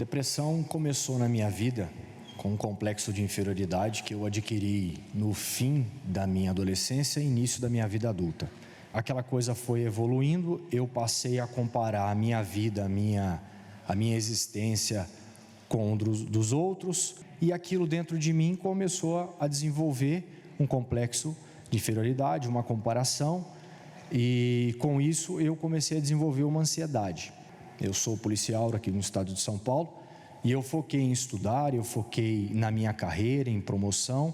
Depressão começou na minha vida com um complexo de inferioridade que eu adquiri no fim da minha adolescência e início da minha vida adulta. Aquela coisa foi evoluindo, eu passei a comparar a minha vida, a minha existência com dos outros, e aquilo dentro de mim começou a desenvolver um complexo de inferioridade, uma comparação, e com isso eu comecei a desenvolver uma ansiedade. Eu sou policial aqui no estado de São Paulo, e eu foquei em estudar, eu foquei na minha carreira, em promoção,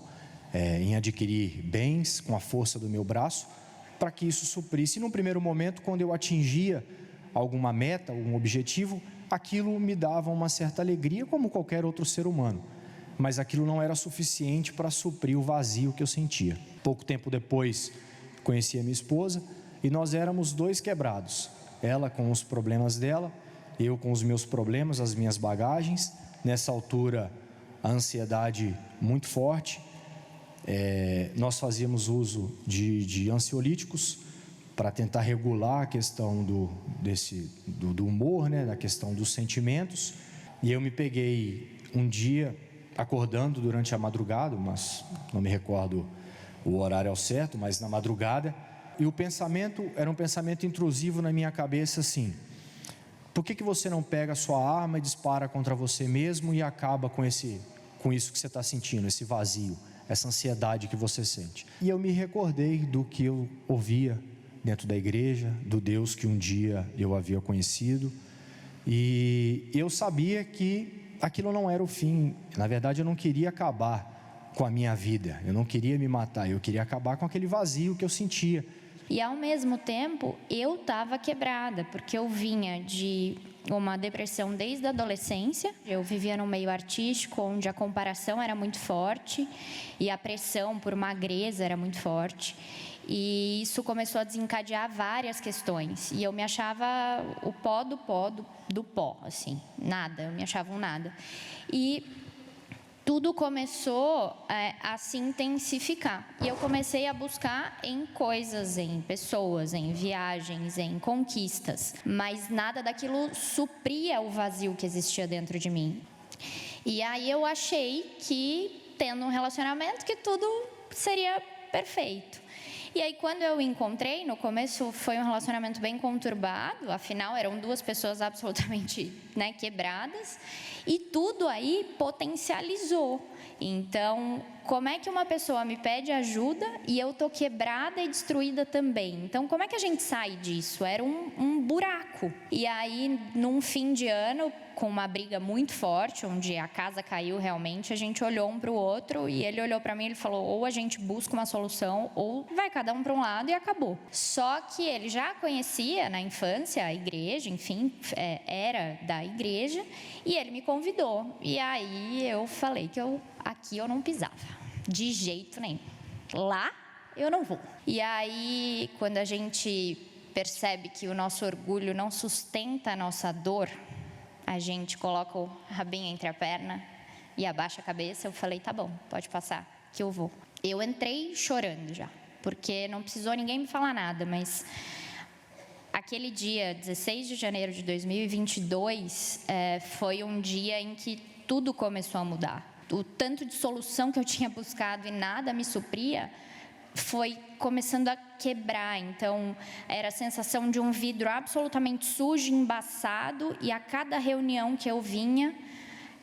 em adquirir bens com a força do meu braço, para que isso suprisse. E num primeiro momento, quando eu atingia alguma meta, algum objetivo, aquilo me dava uma certa alegria, como qualquer outro ser humano. Mas aquilo não era suficiente para suprir o vazio que eu sentia. Pouco tempo depois, conheci a minha esposa e nós éramos dois quebrados. Ela com os problemas dela, eu com os meus problemas, as minhas bagagens. Nessa altura, a ansiedade muito forte. Nós fazíamos uso de ansiolíticos para tentar regular a questão do humor, né, da questão dos sentimentos. E eu me peguei um dia acordando durante a madrugada, mas não me recordo o horário ao certo, mas na madrugada, e o pensamento era um pensamento intrusivo na minha cabeça assim: por que você não pega a sua arma e dispara contra você mesmo e acaba com isso que você está sentindo, esse vazio, essa ansiedade que você sente? E eu me recordei do que eu ouvia dentro da igreja, do Deus que um dia eu havia conhecido, e eu sabia que aquilo não era o fim. Na verdade, eu não queria acabar com a minha vida, eu não queria me matar, eu queria acabar com aquele vazio que eu sentia. E ao mesmo tempo, eu estava quebrada, porque eu vinha de uma depressão desde a adolescência. Eu vivia num meio artístico, onde a comparação era muito forte e a pressão por magreza era muito forte. E isso começou a desencadear várias questões. E eu me achava o pó do pó, assim, nada, eu me achava um nada. E tudo começou a se intensificar. E eu comecei a buscar em coisas, em pessoas, em viagens, em conquistas. Mas nada daquilo supria o vazio que existia dentro de mim. E aí eu achei que, tendo um relacionamento, que tudo seria perfeito. E aí, quando eu encontrei, no começo foi um relacionamento bem conturbado, afinal eram duas pessoas absolutamente, quebradas, e tudo aí potencializou. Então, como é que uma pessoa me pede ajuda e eu estou quebrada e destruída também? Então, como é que a gente sai disso? Era um buraco. E aí, num fim de ano, com uma briga muito forte, onde a casa caiu realmente, a gente olhou um para o outro e ele olhou para mim e ele falou: ou a gente busca uma solução ou vai cada um para um lado, e acabou. Só que ele já conhecia na infância a igreja, enfim, era da igreja, e ele me convidou. E aí eu falei que aqui eu não pisava, de jeito nenhum. Lá eu não vou. E aí, quando a gente percebe que o nosso orgulho não sustenta a nossa dor, a gente coloca o rabinho entre a perna e abaixa a cabeça. Eu falei: tá bom, pode passar, que eu vou. Eu entrei chorando já, porque não precisou ninguém me falar nada, mas aquele dia, 16 de janeiro de 2022, foi um dia em que tudo começou a mudar. O tanto de solução que eu tinha buscado e nada me supria foi começando a quebrar. Então, era a sensação de um vidro absolutamente sujo, embaçado, e a cada reunião que eu vinha,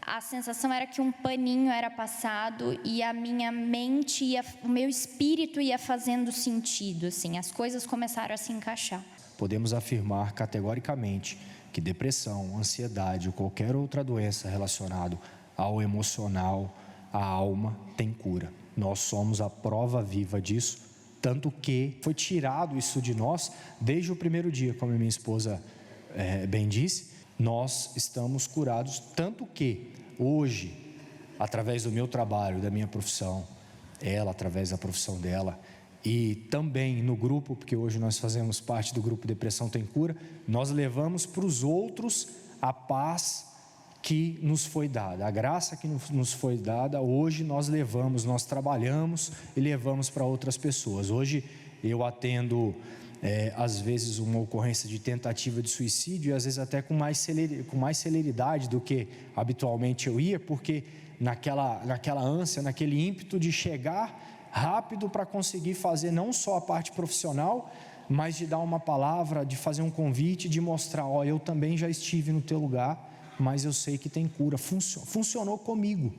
a sensação era que um paninho era passado e a minha mente, o meu espírito ia fazendo sentido, assim, as coisas começaram a se encaixar. Podemos afirmar categoricamente que depressão, ansiedade ou qualquer outra doença relacionada ao emocional, à alma, tem cura. Nós somos a prova viva disso, tanto que foi tirado isso de nós desde o primeiro dia, como a minha esposa bem disse. Nós estamos curados, tanto que hoje, através do meu trabalho, da minha profissão, ela através da profissão dela, e também no grupo, porque hoje nós fazemos parte do grupo Depressão Tem Cura, nós levamos para os outros a paz que nos foi dada, a graça que nos foi dada. Hoje nós levamos, nós trabalhamos e levamos para outras pessoas. Hoje eu atendo às vezes uma ocorrência de tentativa de suicídio, e às vezes até com mais celeridade do que habitualmente eu ia, porque naquela ânsia, naquele ímpeto de chegar rápido para conseguir fazer não só a parte profissional, mas de dar uma palavra, de fazer um convite, de mostrar, eu também já estive no teu lugar, mas eu sei que tem cura. Funcionou comigo.